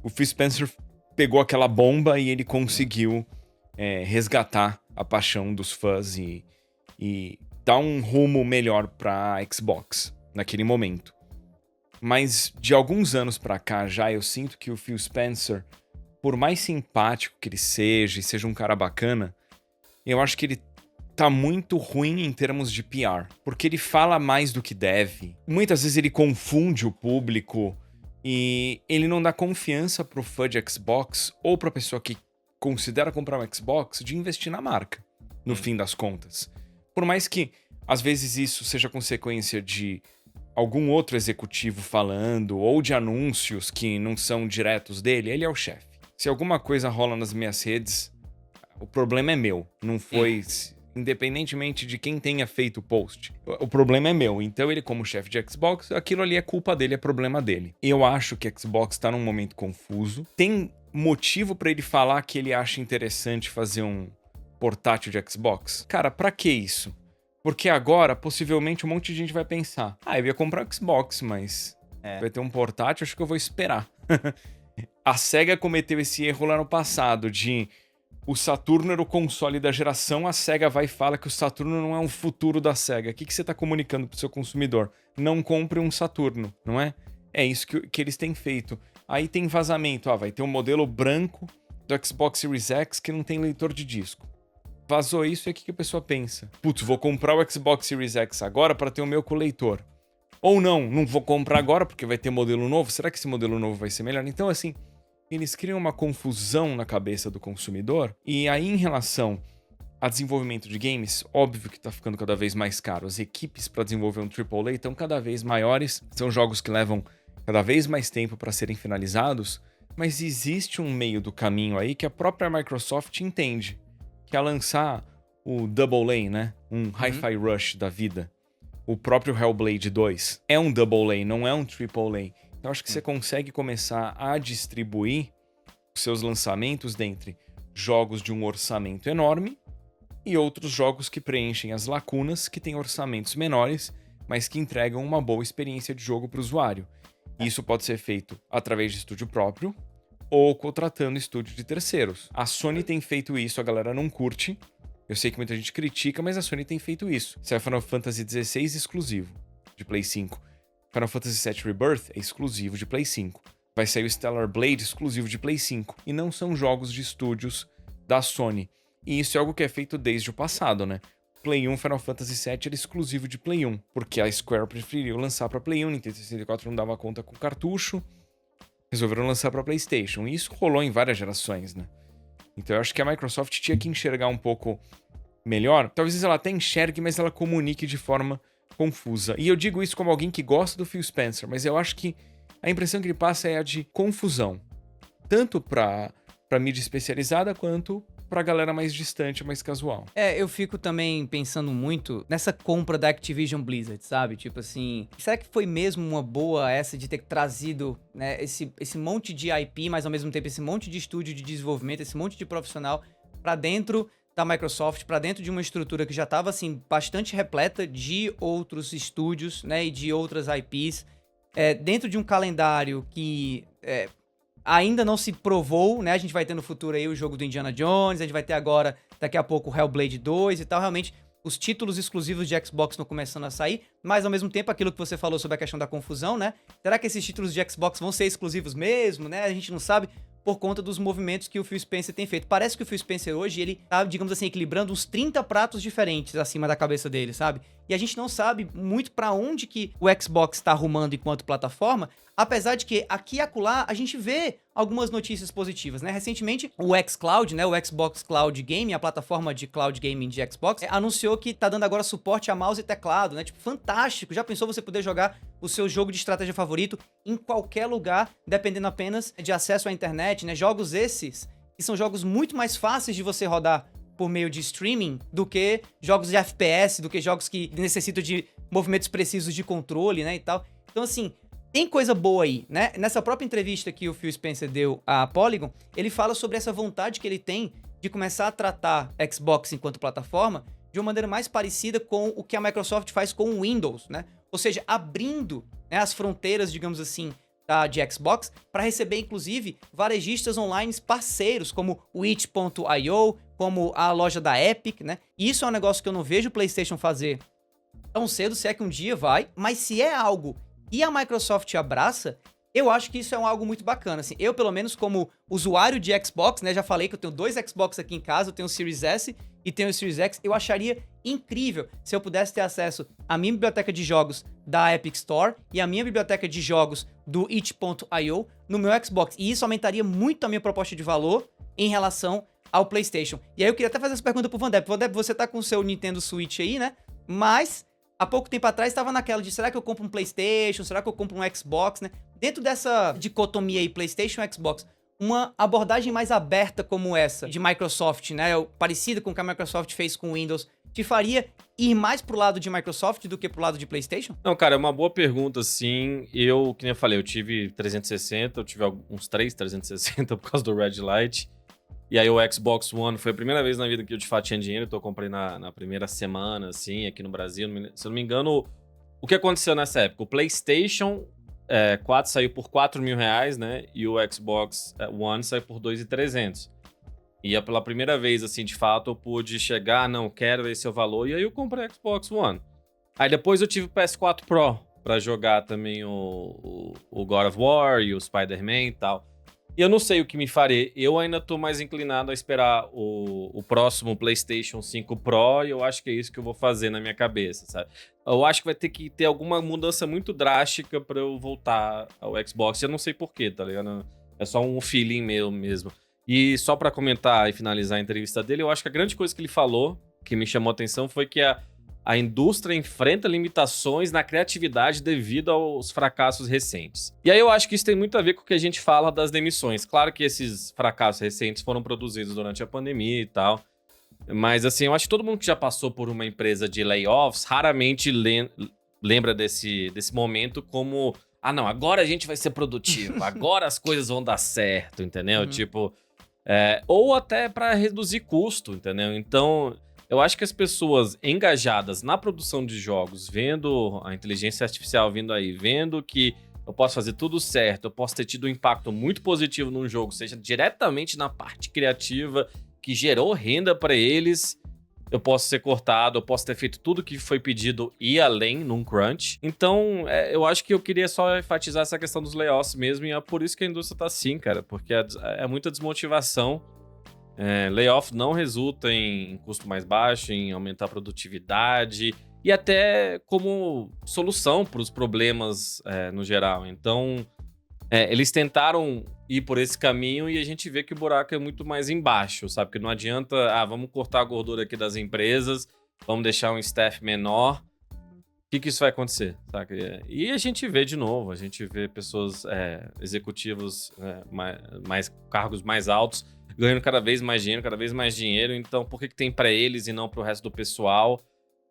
O Phil Spencer pegou aquela bomba e ele conseguiu resgatar a paixão dos fãs e dar um rumo melhor pra Xbox naquele momento. Mas de alguns anos pra cá já eu sinto que o Phil Spencer, por mais simpático que ele seja e seja um cara bacana, eu acho que ele tá muito ruim em termos de PR, porque ele fala mais do que deve. Muitas vezes ele confunde o público e ele não dá confiança pro fã de Xbox ou pra pessoa que considera comprar um Xbox de investir na marca, no fim das contas. Por mais que, às vezes, isso seja consequência de algum outro executivo falando, ou de anúncios que não são diretos dele, ele é o chefe. Se alguma coisa rola nas minhas redes, o problema é meu. Não foi, independentemente de quem tenha feito o post. O problema é meu. Então ele, como chefe de Xbox, aquilo ali é culpa dele, é problema dele. Eu acho que a Xbox tá num momento confuso. Tem motivo pra ele falar que ele acha interessante fazer um portátil de Xbox? Cara, pra que isso? Porque agora, possivelmente, um monte de gente vai pensar: eu ia comprar o Xbox, mas vai ter um portátil, acho que eu vou esperar. A SEGA cometeu esse erro lá no passado, de o Saturno era o console da geração, a SEGA vai e fala que o Saturno não é um futuro da SEGA. O que você tá comunicando pro seu consumidor? Não compre um Saturno, não é? É isso que eles têm feito. Aí tem vazamento, vai ter um modelo branco do Xbox Series X que não tem leitor de disco. Vazou isso e o que a pessoa pensa? Putz, vou comprar o Xbox Series X agora para ter o meu com leitor. Ou não vou comprar agora porque vai ter modelo novo. Será que esse modelo novo vai ser melhor? Então, assim, eles criam uma confusão na cabeça do consumidor. E aí, em relação a desenvolvimento de games, óbvio que tá ficando cada vez mais caro. As equipes para desenvolver um AAA estão cada vez maiores. São jogos que levam cada vez mais tempo para serem finalizados. Mas existe um meio do caminho aí que a própria Microsoft entende. Que é lançar o Double A, né? Um Hi-Fi Rush da vida. O próprio Hellblade 2 é um Double A, não é um Triple A. Então acho que você consegue começar a distribuir os seus lançamentos dentre jogos de um orçamento enorme e outros jogos que preenchem as lacunas, que têm orçamentos menores, mas que entregam uma boa experiência de jogo para o usuário. E isso pode ser feito através de estúdio próprio, ou contratando estúdio de terceiros. A Sony tem feito isso, a galera não curte. Eu sei que muita gente critica, mas a Sony tem feito isso. Sai Final Fantasy XVI exclusivo, de Play 5. Final Fantasy VII Rebirth é exclusivo de Play 5. Vai sair o Stellar Blade exclusivo de Play 5. E não são jogos de estúdios da Sony. E isso é algo que é feito desde o passado, né? Play 1 Final Fantasy VII era exclusivo de Play 1, porque a Square preferiu lançar para Play 1, Nintendo 64 não dava conta com cartucho. Resolveram lançar para PlayStation. E isso rolou em várias gerações, né? Então eu acho que a Microsoft tinha que enxergar um pouco melhor. Talvez ela até enxergue, mas ela comunique de forma confusa. E eu digo isso como alguém que gosta do Phil Spencer, mas eu acho que a impressão que ele passa é a de confusão. Tanto pra mídia especializada, quanto pra galera mais distante, mais casual. Eu fico também pensando muito nessa compra da Activision Blizzard, sabe? Tipo assim, será que foi mesmo uma boa essa de ter trazido, né, esse monte de IP, mas ao mesmo tempo esse monte de estúdio de desenvolvimento, esse monte de profissional pra dentro da Microsoft, pra dentro de uma estrutura que já tava, assim, bastante repleta de outros estúdios, né, e de outras IPs, dentro de um calendário que ainda não se provou, né? A gente vai ter no futuro aí o jogo do Indiana Jones, a gente vai ter agora, daqui a pouco, o Hellblade 2 e tal. Realmente, os títulos exclusivos de Xbox estão começando a sair, mas ao mesmo tempo, aquilo que você falou sobre a questão da confusão, né? Será que esses títulos de Xbox vão ser exclusivos mesmo, né? A gente não sabe, por conta dos movimentos que o Phil Spencer tem feito. Parece que o Phil Spencer hoje, ele tá, digamos assim, equilibrando uns 30 pratos diferentes acima da cabeça dele, sabe? E a gente não sabe muito pra onde que o Xbox tá arrumando enquanto plataforma, apesar de que aqui e acolá a gente vê algumas notícias positivas, né? Recentemente, o xCloud, né, o Xbox Cloud Gaming, a plataforma de cloud gaming de Xbox, anunciou que tá dando agora suporte a mouse e teclado, né? Tipo, fantástico. Já pensou você poder jogar o seu jogo de estratégia favorito em qualquer lugar, dependendo apenas de acesso à internet, né? Jogos esses que são jogos muito mais fáceis de você rodar por meio de streaming do que jogos de FPS, do que jogos que necessitam de movimentos precisos de controle, né, e tal. Então, assim, tem coisa boa aí, né? Nessa própria entrevista que o Phil Spencer deu à Polygon, ele fala sobre essa vontade que ele tem de começar a tratar Xbox enquanto plataforma de uma maneira mais parecida com o que a Microsoft faz com o Windows, né? Ou seja, abrindo, né, as fronteiras, digamos assim, de Xbox para receber, inclusive, varejistas online parceiros, como o itch.io, como a loja da Epic, né? E isso é um negócio que eu não vejo o PlayStation fazer tão cedo, se é que um dia vai, mas se é algo e a Microsoft abraça, eu acho que isso é algo muito bacana, assim. Eu, pelo menos, como usuário de Xbox, né, já falei que eu tenho 2 Xbox aqui em casa, eu tenho o Series S e tenho o Series X, eu acharia incrível se eu pudesse ter acesso à minha biblioteca de jogos da Epic Store e à minha biblioteca de jogos do itch.io no meu Xbox. E isso aumentaria muito a minha proposta de valor em relação ao PlayStation. E aí eu queria até fazer essa pergunta pro Vandep. Vandep, você tá com o seu Nintendo Switch aí, né? Mas há pouco tempo atrás estava naquela de será que eu compro um PlayStation, será que eu compro um Xbox, né? Dentro dessa dicotomia aí, PlayStation e Xbox, uma abordagem mais aberta como essa de Microsoft, né? Parecida com o que a Microsoft fez com o Windows, te faria ir mais pro lado de Microsoft do que pro lado de PlayStation? Não, cara, é uma boa pergunta, sim. Que nem eu falei, eu tive 360, eu tive uns 360 por causa do Red Light. E aí o Xbox One foi a primeira vez na vida que eu de fato tinha dinheiro, então eu comprei na primeira semana, assim, aqui no Brasil. Se eu não me engano, o que aconteceu nessa época? O PlayStation 4 saiu por R$ 4.000, né? E o Xbox One saiu por 2.300. E pela primeira vez, assim, de fato, eu pude chegar, não, quero esse é o valor, e aí eu comprei o Xbox One. Aí depois eu tive o PS4 Pro pra jogar também o God of War e o Spider-Man e tal. E eu não sei o que me farei. Eu ainda tô mais inclinado a esperar o próximo PlayStation 5 Pro, e eu acho que é isso que eu vou fazer na minha cabeça, sabe? Eu acho que vai ter que ter alguma mudança muito drástica pra eu voltar ao Xbox. Eu não sei porquê, tá ligado? É só um feeling meu mesmo. E só pra comentar e finalizar a entrevista dele, eu acho que a grande coisa que ele falou, que me chamou a atenção, foi que a indústria enfrenta limitações na criatividade devido aos fracassos recentes. E aí eu acho que isso tem muito a ver com o que a gente fala das demissões. Claro que esses fracassos recentes foram produzidos durante a pandemia e tal, mas assim, eu acho que todo mundo que já passou por uma empresa de layoffs raramente lembra desse momento como... Ah, não, agora a gente vai ser produtivo, agora as coisas vão dar certo, entendeu? Tipo... ou até para reduzir custo, entendeu? Então, eu acho que as pessoas engajadas na produção de jogos, vendo a inteligência artificial vindo aí, vendo que eu posso fazer tudo certo, eu posso ter tido um impacto muito positivo num jogo, seja diretamente na parte criativa, que gerou renda para eles, eu posso ser cortado, eu posso ter feito tudo que foi pedido e além num crunch. Então, eu acho que eu queria só enfatizar essa questão dos layoffs mesmo, e é por isso que a indústria tá assim, cara, porque é muita desmotivação. Layoff não resulta em custo mais baixo, em aumentar a produtividade e até como solução para os problemas no geral. Então, eles tentaram ir por esse caminho e a gente vê que o buraco é muito mais embaixo, sabe? Que não adianta, vamos cortar a gordura aqui das empresas, vamos deixar um staff menor. O que isso vai acontecer, sabe? E a gente vê de novo, a gente vê pessoas, executivos, cargos mais altos, ganhando cada vez mais dinheiro. Então, por que tem para eles e não para o resto do pessoal?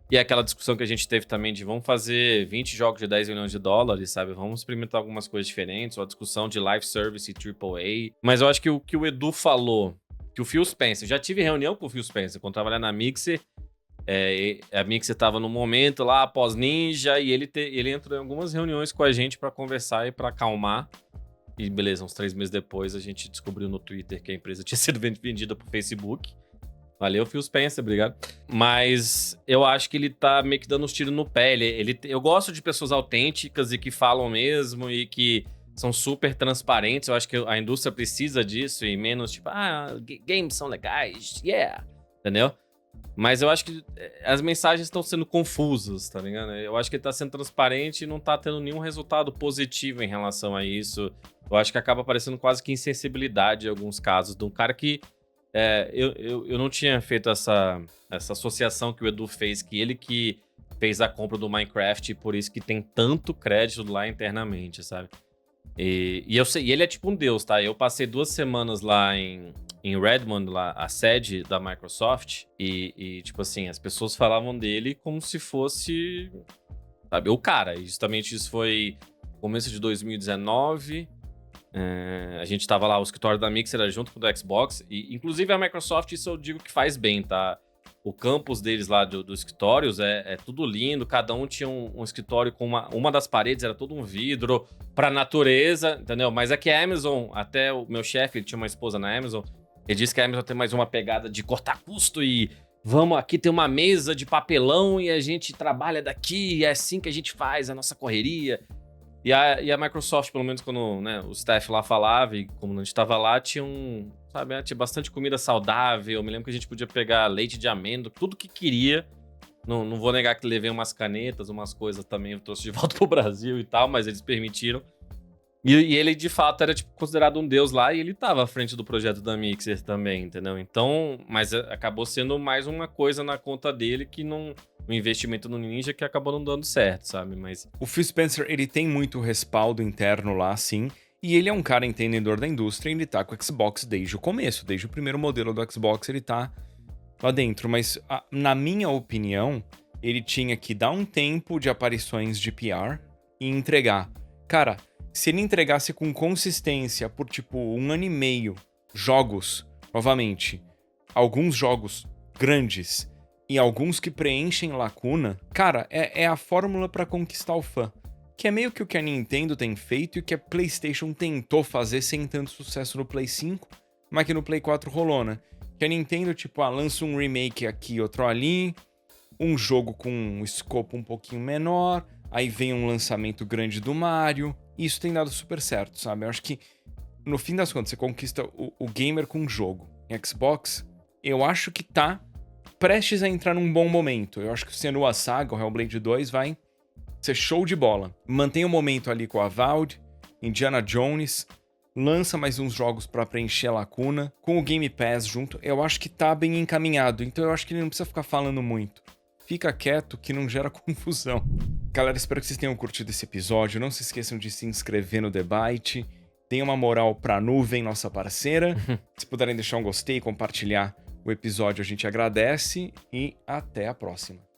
E é aquela discussão que a gente teve também de vamos fazer 20 jogos de $10 milhões, sabe? Vamos experimentar algumas coisas diferentes, ou a discussão de live service e AAA. Mas eu acho que o que o Edu falou, que o Phil Spencer, já tive reunião com o Phil Spencer, quando eu trabalhava na Mixer, a Mixer estava no momento lá, pós-Ninja, e ele entrou em algumas reuniões com a gente para conversar e para acalmar. E beleza, uns 3 meses depois a gente descobriu no Twitter que a empresa tinha sido vendida pro Facebook. Valeu, Phil Spencer, obrigado. Mas eu acho que ele tá meio que dando uns tiros no pé. Eu gosto de pessoas autênticas e que falam mesmo e que são super transparentes. Eu acho que a indústria precisa disso e menos tipo, games são legais, yeah, entendeu? Mas eu acho que as mensagens estão sendo confusas, tá ligado? Eu acho que ele tá sendo transparente e não tá tendo nenhum resultado positivo em relação a isso. Eu acho que acaba parecendo quase que insensibilidade em alguns casos de um cara que... eu não tinha feito essa associação que o Edu fez, que ele que fez a compra do Minecraft e por isso que tem tanto crédito lá internamente, sabe? E eu sei, e ele é tipo um deus, tá? Eu passei 2 semanas lá em Redmond, lá, a sede da Microsoft, e tipo assim, as pessoas falavam dele como se fosse, sabe, o cara. E justamente isso foi começo de 2019. A gente tava lá, o escritório da Mixer era junto com o do Xbox, e inclusive a Microsoft, isso eu digo que faz bem, tá? O campus deles lá dos escritórios é tudo lindo, cada um tinha um escritório com uma das paredes, era todo um vidro pra natureza, entendeu? Mas é que a Amazon, até o meu chefe, ele tinha uma esposa na Amazon, ele disse que a Amazon tem mais uma pegada de cortar custo e vamos aqui ter uma mesa de papelão e a gente trabalha daqui, e é assim que a gente faz a nossa correria. E a Microsoft, pelo menos quando, né, o staff lá falava, e como a gente tava lá, tinha tinha bastante comida saudável. Eu me lembro que a gente podia pegar leite de amêndoa, tudo que queria. Não vou negar que levei umas canetas, umas coisas também, eu trouxe de volta pro Brasil e tal, mas eles permitiram. E ele, de fato, era tipo, considerado um deus lá, e ele tava à frente do projeto da Mixer também, entendeu? Então, mas acabou sendo mais uma coisa na conta dele que não um investimento no Ninja que acabou não dando certo, sabe? Mas O Phil Spencer, ele tem muito respaldo interno lá, sim. E ele é um cara entendedor da indústria e ele tá com o Xbox desde o começo. Desde o primeiro modelo do Xbox, ele tá lá dentro. Mas, na minha opinião, ele tinha que dar um tempo de aparições de PR e entregar. Cara, se ele entregasse com consistência por, tipo, 1 ano e meio, jogos, novamente, alguns jogos grandes e alguns que preenchem lacuna, cara, é a fórmula pra conquistar o fã. Que é meio que o que a Nintendo tem feito e o que a PlayStation tentou fazer sem tanto sucesso no Play 5, mas que no Play 4 rolou, né? Que a Nintendo, tipo, lança um remake aqui, outro ali, um jogo com um escopo um pouquinho menor, aí vem um lançamento grande do Mario, e isso tem dado super certo, sabe? Eu acho que, no fim das contas, você conquista o gamer com um jogo. Em Xbox, eu acho que tá prestes a entrar num bom momento. Eu acho que o Senua Saga, o Hellblade 2, vai ser show de bola. Mantém o momento ali com a Avowed, Indiana Jones, lança mais uns jogos pra preencher a lacuna, com o Game Pass junto, eu acho que tá bem encaminhado, então eu acho que ele não precisa ficar falando muito. Fica quieto que não gera confusão. Galera, espero que vocês tenham curtido esse episódio, não se esqueçam de se inscrever no Debate, deem uma moral pra Nuvem, nossa parceira, se puderem deixar um gostei e compartilhar o episódio, a gente agradece, e até a próxima.